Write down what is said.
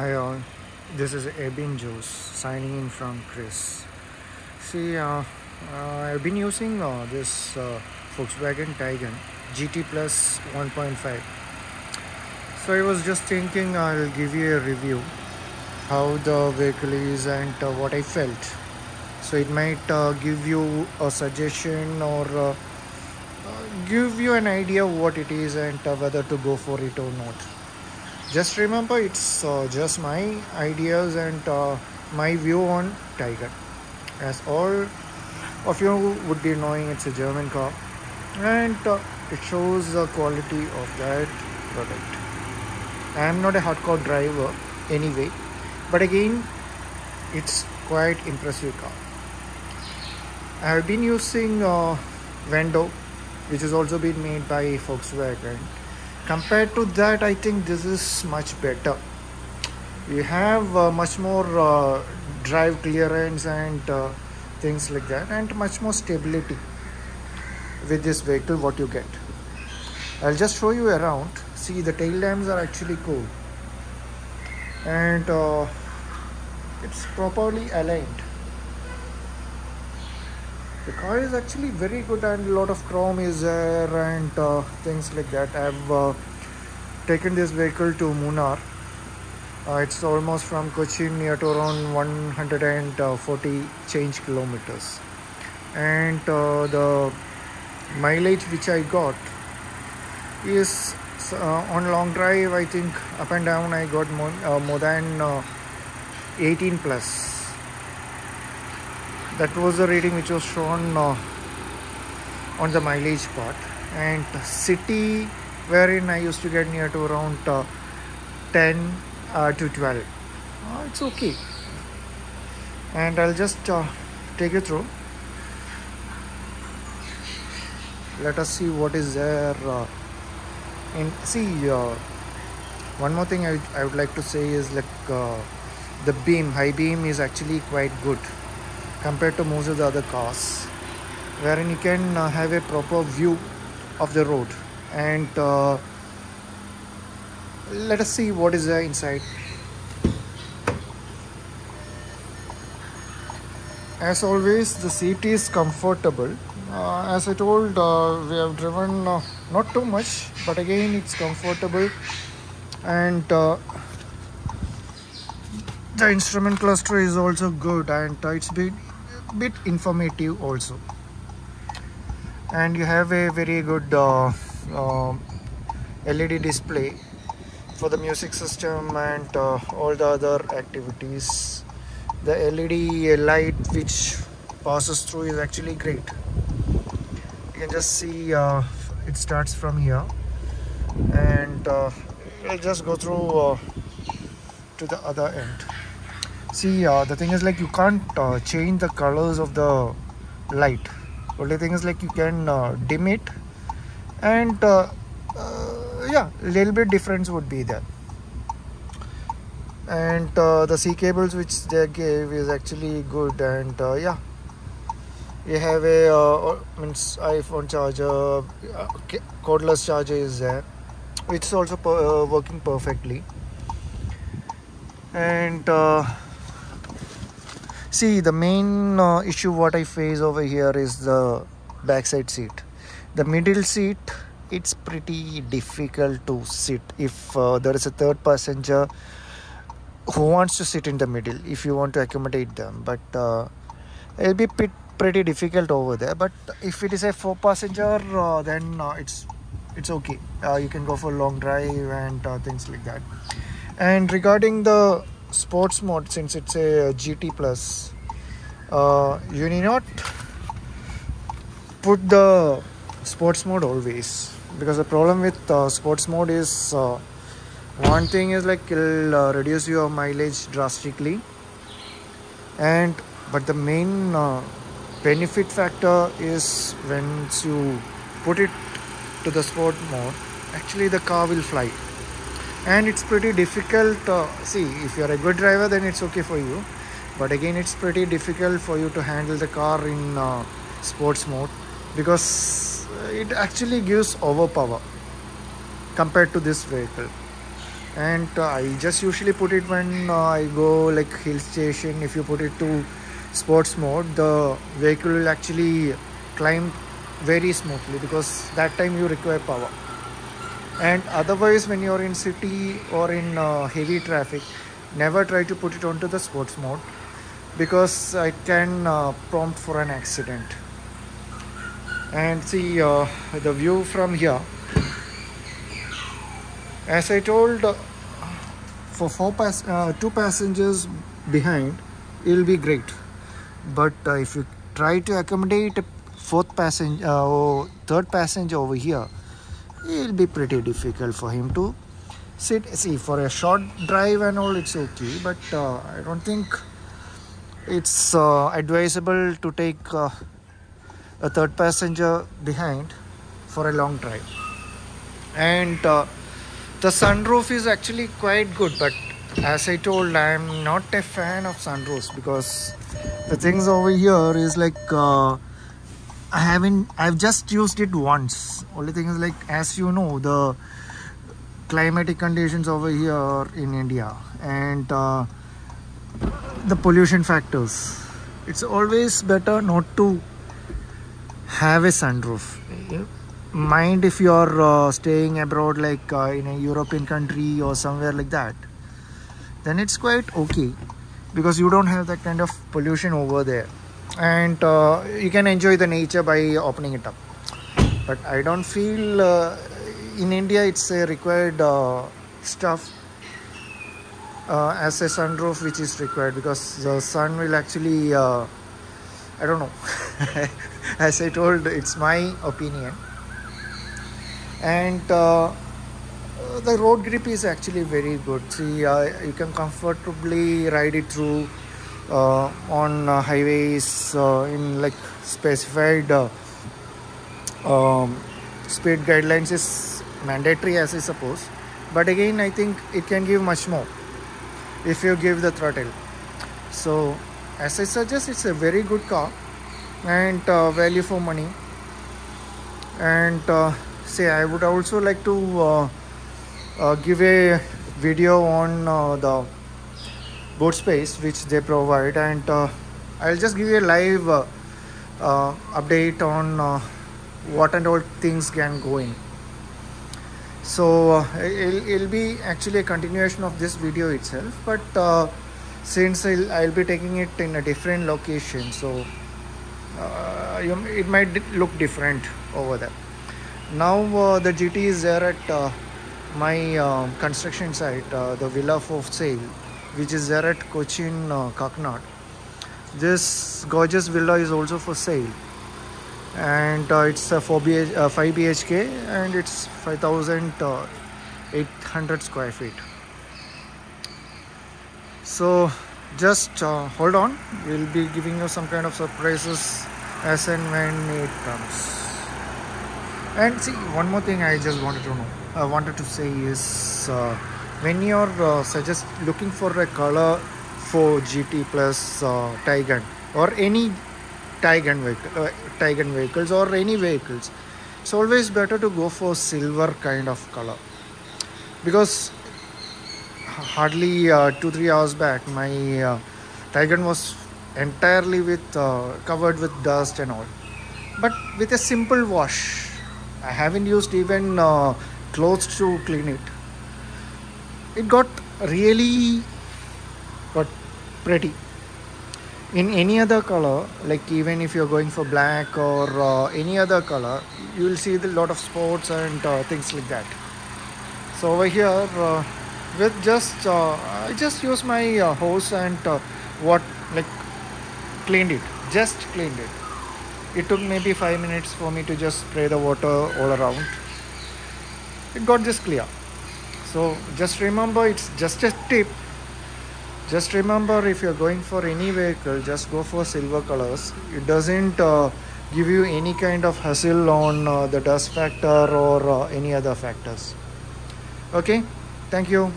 Hi all, this is Abin Jose signing in from Chris. See, I've been using this Volkswagen Tiguan GT Plus 1.5. So I was just thinking I'll give you a review how the vehicle is and what I felt. So it might give you a suggestion or give you an idea what it is and whether to go for it or not. Just remember, it's just my ideas and my view on Tiger. As all of you would be knowing, it's a German car, and it shows the quality of that product. I am not a hardcore driver anyway, but again, it's quite impressive car. I have been using Vendo, which has also been made by Volkswagen. Compared to that, I think this is much better. You have much more drive clearance and things like that, and much more stability with this vehicle what you get. I'll just show you around. See, the tail lamps are actually cool, and it's properly aligned. The car is actually very good, and a lot of chrome is there and things like that. I've taken this vehicle to Munnar. It's almost from Cochin near to around 140 change kilometers, and the mileage which I got is on long drive, I think up and down I got more than 18 plus. That was the rating which was shown on the mileage part, and city wherein I used to get near to around 10 to 12. It's okay, and I'll just take you through. Let us see what is there. And see, one more thing I would like to say is like the high beam is actually quite good compared to most of the other cars, wherein you can have a proper view of the road. And let us see what is there inside. As always, the seat is comfortable. As I told, we have driven not too much, but again it's comfortable, and the instrument cluster is also good, and it's bit informative also. And you have a very good LED display for the music system and all the other activities. The LED light which passes through is actually great. You can just see it starts from here, and we'll just go through to the other end. See, the thing is like you can't change the colors of the light. Only thing is like you can dim it, and yeah, little bit difference would be there. And the C cables which they gave is actually good, and yeah, you have a means iPhone charger, cordless charger is there, which is also working perfectly. And see, the main issue what I face over here is the backside seat. The middle seat, it's pretty difficult to sit if there is a third passenger who wants to sit in the middle, if you want to accommodate them. But it'll be pretty difficult over there. But if it is a 4-passenger, then it's okay. You can go for long drive and things like that. And regarding the sports mode, since it's a GT Plus, you need not put the sports mode always, because the problem with sports mode is one thing is like it'll reduce your mileage drastically, but the main benefit factor is once you put it to the sport mode, actually the car will fly. And it's pretty difficult. See, if you're a good driver, then it's okay for you, but again it's pretty difficult for you to handle the car in sports mode, because it actually gives overpower compared to this vehicle. and I just usually put it when I go like hill station. If you put it to sports mode, the vehicle will actually climb very smoothly, because that time you require power. And otherwise, when you're in city or in heavy traffic, never try to put it onto the sports mode, because it can prompt for an accident. And see the view from here. As I told, for two passengers behind, it will be great. But if you try to accommodate a fourth passenger or third passenger over here, it will be pretty difficult for him to sit. See, for a short drive and all, it's okay, but I don't think it's advisable to take a third passenger behind for a long drive. And the sunroof is actually quite good, but as I told, I'm not a fan of sunroofs, because the things over here is like I've just used it once. Only thing is, like, as you know, the climatic conditions over here in India, and the pollution factors, it's always better not to have a sunroof. Mind if you're staying abroad, like in a European country or somewhere like that, then it's quite okay, because you don't have that kind of pollution over there, and you can enjoy the nature by opening it up. But I don't feel in India it's a required stuff as a sunroof, which is required, because the sun will actually I don't know. As I told, it's my opinion. And the road grip is actually very good. See, you can comfortably ride it through on highways in like specified speed guidelines is mandatory, as I suppose. But again, I think it can give much more if you give the throttle. So as I suggest, it's a very good car and value for money. And say, I would also like to give a video on the boot space which they provide, and I'll just give you a live update on what and all things can go in. So it'll be actually a continuation of this video itself, but since I'll be taking it in a different location, so it might look different over there. Now the GT is there at my construction site, the villa for sale, which is there at Cochin, Kaknad. This gorgeous villa is also for sale, and it's a 5 BHK, and it's 5,800 square feet. So just hold on, we'll be giving you some kind of surprises as and when it comes. And see, one more thing I just wanted to say is when you're looking for a color for GT plus Taycan or any Taycan vehicles or any vehicles, it's always better to go for silver kind of color, because hardly 2-3 hours back my Taycan was entirely with covered with dust and all, but with a simple wash, I haven't used even clothes to clean it, it got really pretty. In any other color, like even if you're going for black or any other color, you will see a lot of spots and things like that. So over here with just I just use my hose and cleaned it. It took maybe 5 minutes for me to just spray the water all around. It got just clear. So just remember, it's just a tip. Just remember, if you're going for any vehicle, just go for silver colors. It doesn't give you any kind of hassle on the dust factor or any other factors. Okay, thank you.